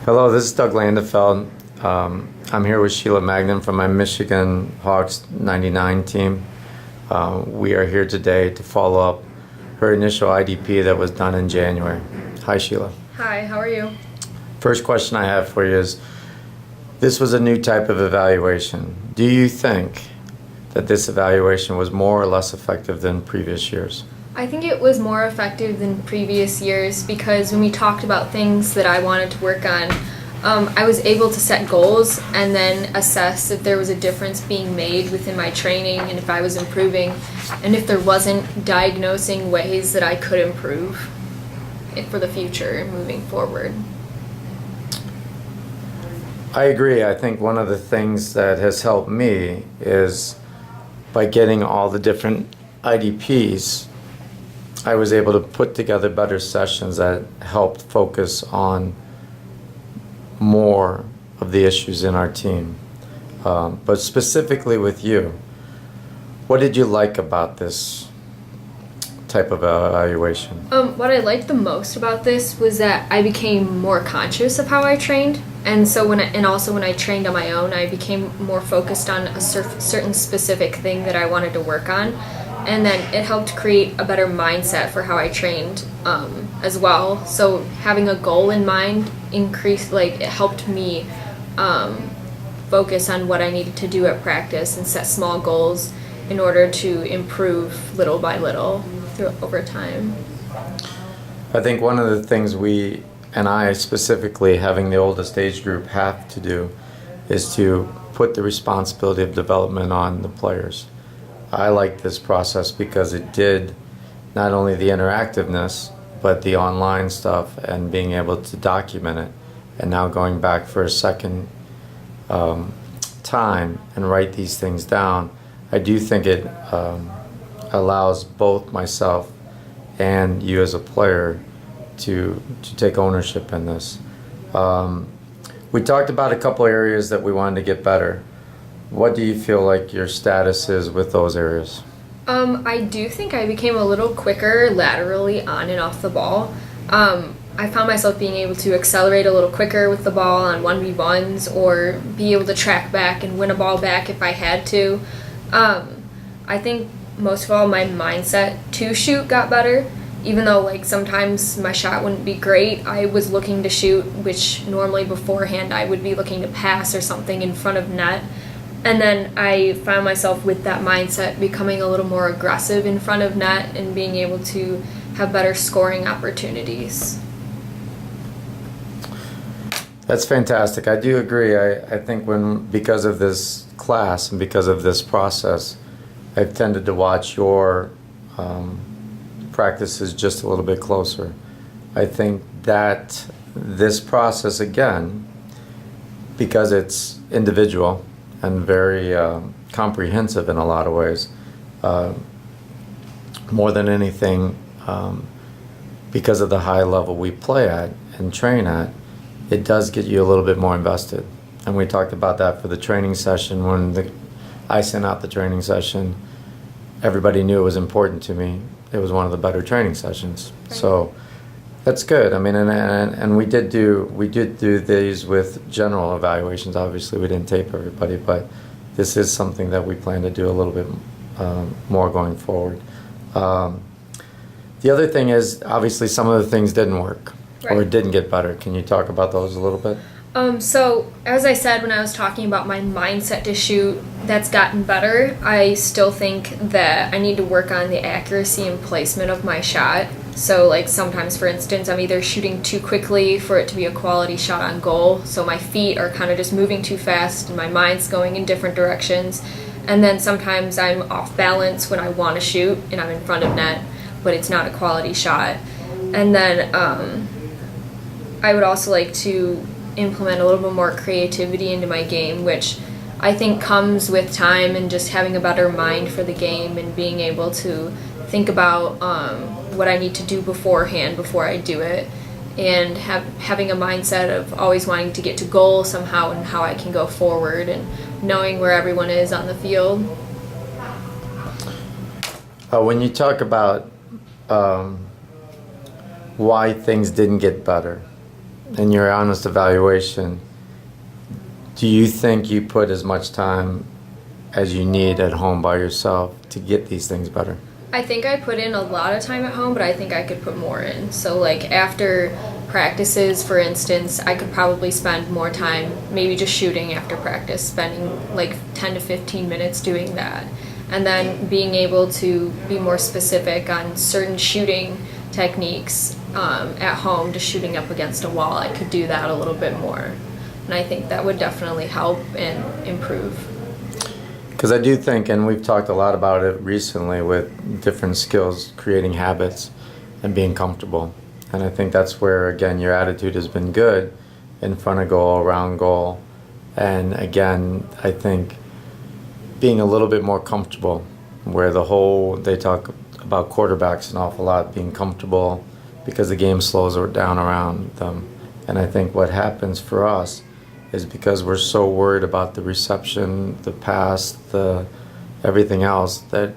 Hello, this is Doug Landefeld. I'm here with Sheila Magnan from my Michigan Hawks 99 team. We are here today to follow up her initial IDP that was done in January. Hi, Sheila. Hi, how are you? First question I have for you is, this was a new type of evaluation. Do you think that this evaluation was more or less effective than previous years? I think it was more effective than previous years because when we talked about things that I wanted to work on, I was able to set goals and then assess if there was a difference being made within my training and if I was improving, and if there wasn't, diagnosing ways that I could improve for the future moving forward. I agree. I think one of the things that has helped me is by getting all the different IDPs, I was able to put together better sessions that helped focus on more of the issues in our team. But specifically with you, what did you like about this type of evaluation? What I liked the most about this was that I became more conscious of how I trained, and so when I trained on my own, I became more focused on a certain specific thing that I wanted to work on. And then it helped create a better mindset for how I trained as well. So having a goal in mind it helped me focus on what I needed to do at practice and set small goals in order to improve little by little over time. I think one of the things we, and I specifically, having the oldest age group, have to do is to put the responsibility of development on the players. I like this process because it did not only the interactiveness, but the online stuff and being able to document it. And now going back for a second time and write these things down, I do think it allows both myself and you as a player to take ownership in this. We talked about a couple areas that we wanted to get better. What do you feel like your status is with those areas? I do think I became a little quicker laterally on and off the ball. I found myself being able to accelerate a little quicker with the ball on 1v1s or be able to track back and win a ball back if I had to. I think most of all my mindset to shoot got better. Even though sometimes my shot wouldn't be great, I was looking to shoot, which normally beforehand I would be looking to pass or something in front of net. And then I found myself with that mindset becoming a little more aggressive in front of net and being able to have better scoring opportunities. That's fantastic. I do agree. I think because of this class and because of this process, I've tended to watch your practices just a little bit closer. I think that this process, again, because it's individual and very comprehensive in a lot of ways, more than anything, because of the high level we play at and train at, it does get you a little bit more invested. And we talked about that for the training session. When I sent out the training session, everybody knew it was important to me. It was one of the better training sessions. Right. So that's good. I mean, and we did do these with general evaluations. Obviously, we didn't tape everybody, but this is something that we plan to do a little bit more going forward. The other thing is, obviously, some of the things didn't work, right, or didn't get better. Can you talk about those a little bit? So, as I said when I was talking about my mindset to shoot, that's gotten better. I still think that I need to work on the accuracy and placement of my shot. So, sometimes, for instance, I'm either shooting too quickly for it to be a quality shot on goal, so my feet are kind of just moving too fast and my mind's going in different directions. And then sometimes I'm off balance when I want to shoot and I'm in front of net, but it's not a quality shot. And then I would also like to implement a little bit more creativity into my game, which I think comes with time and just having a better mind for the game and being able to think about what I need to do beforehand before I do it, and having a mindset of always wanting to get to goal somehow and how I can go forward and knowing where everyone is on the field. When you talk about why things didn't get better, in your honest evaluation, do you think you put as much time as you need at home by yourself to get these things better? I think I put in a lot of time at home, but I think I could put more in. So, like, after practices, for instance, I could probably spend more time maybe just shooting after practice, spending like 10 to 15 minutes doing that. And then being able to be more specific on certain shooting techniques at home, just shooting up against a wall, I could do that a little bit more. And I think that would definitely help and improve. Because I do think, and we've talked a lot about it recently with different skills, creating habits and being comfortable. And I think that's where, again, your attitude has been good in front of goal, around goal. And again, I think being a little bit more comfortable, where they talk about quarterbacks an awful lot, being comfortable because the game slows down around them. And I think what happens for us is because we're so worried about the reception, the pass, the everything else, that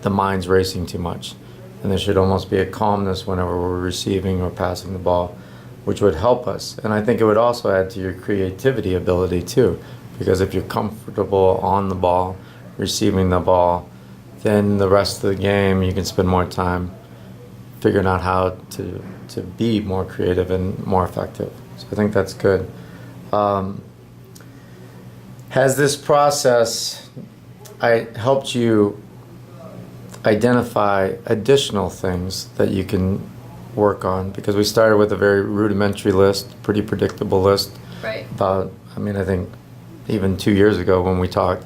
the mind's racing too much. And there should almost be a calmness whenever we're receiving or passing the ball, which would help us. And I think it would also add to your creativity ability too, because if you're comfortable on the ball, receiving the ball, then the rest of the game you can spend more time figuring out how to be more creative and more effective. So I think that's good. Has this process helped you identify additional things that you can work on? Because we started with a very rudimentary list, pretty predictable list. Right. I think even 2 years ago when we talked,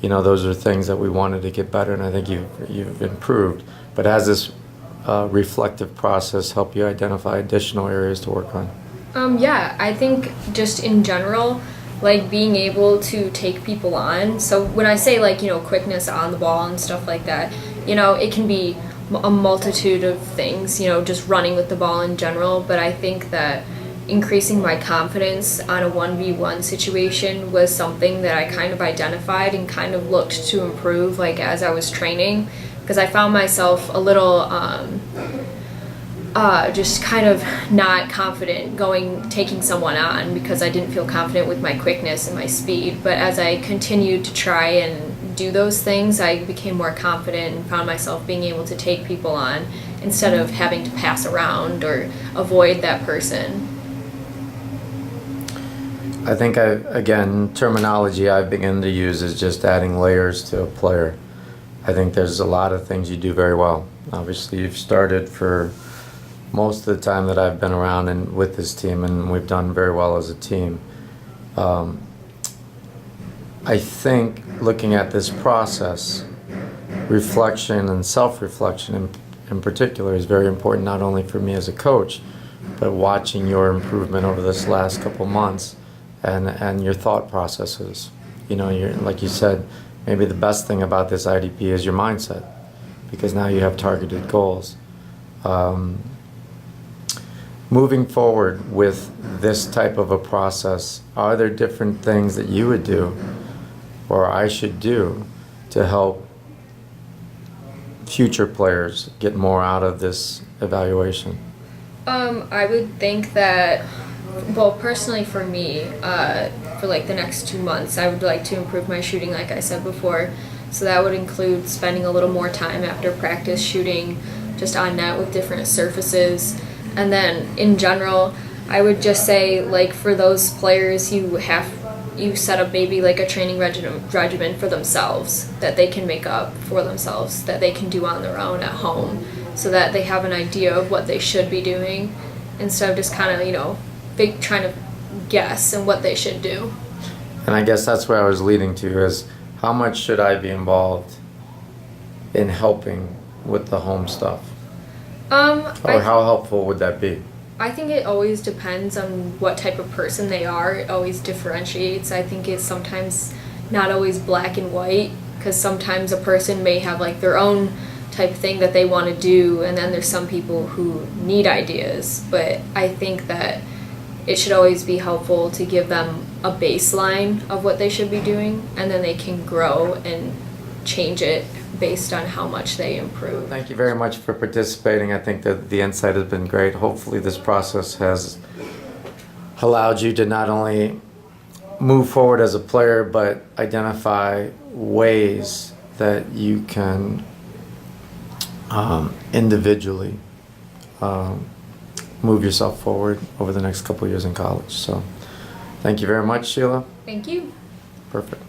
those are things that we wanted to get better, and I think you've improved. But has this reflective process helped you identify additional areas to work on? Yeah, I think just in general, like being able to take people on. So when I say like, quickness on the ball and stuff like that, it can be a multitude of things, just running with the ball in general. But I think that increasing my confidence on a 1v1 situation was something that I kind of identified and kind of looked to improve like as I was training, because I found myself a little just kind of not confident taking someone on because I didn't feel confident with my quickness and my speed. But as I continued to try and do those things, I became more confident and found myself being able to take people on instead of having to pass around or avoid that person. I think, terminology I've begun to use is just adding layers to a player. I think there's a lot of things you do very well. Obviously, you've started for most of the time that I've been around and with this team, and we've done very well as a team. I think looking at this process, reflection and self-reflection in particular is very important, not only for me as a coach, but watching your improvement over this last couple months and your thought processes. You're, like you said, maybe the best thing about this IDP is your mindset, because now you have targeted goals. Moving forward with this type of a process, are there different things that you would do or I should do to help future players get more out of this evaluation? I would think that, well, personally for me, for like the next 2 months, I would like to improve my shooting, like I said before. So that would include spending a little more time after practice shooting just on net with different surfaces. And then in general, I would just say, like, for those players, you set up maybe like a training regimen for themselves that they can make up for themselves, that they can do on their own at home, so that they have an idea of what they should be doing instead of just kind of, trying to guess and what they should do. And I guess that's where I was leading to, is how much should I be involved in helping with the home stuff? Or how helpful would that be? I think it always depends on what type of person they are. It always differentiates. I think it's sometimes not always black and white, because sometimes a person may have like their own type thing that they want to do, and then there's some people who need ideas. But I think that it should always be helpful to give them a baseline of what they should be doing, and then they can grow and change it based on how much they improve. Thank you very much for participating. I think that the insight has been great. Hopefully this process has allowed you to not only move forward as a player, but identify ways that you can individually move yourself forward over the next couple years in college. So thank you very much, Sheila. Thank you. Perfect.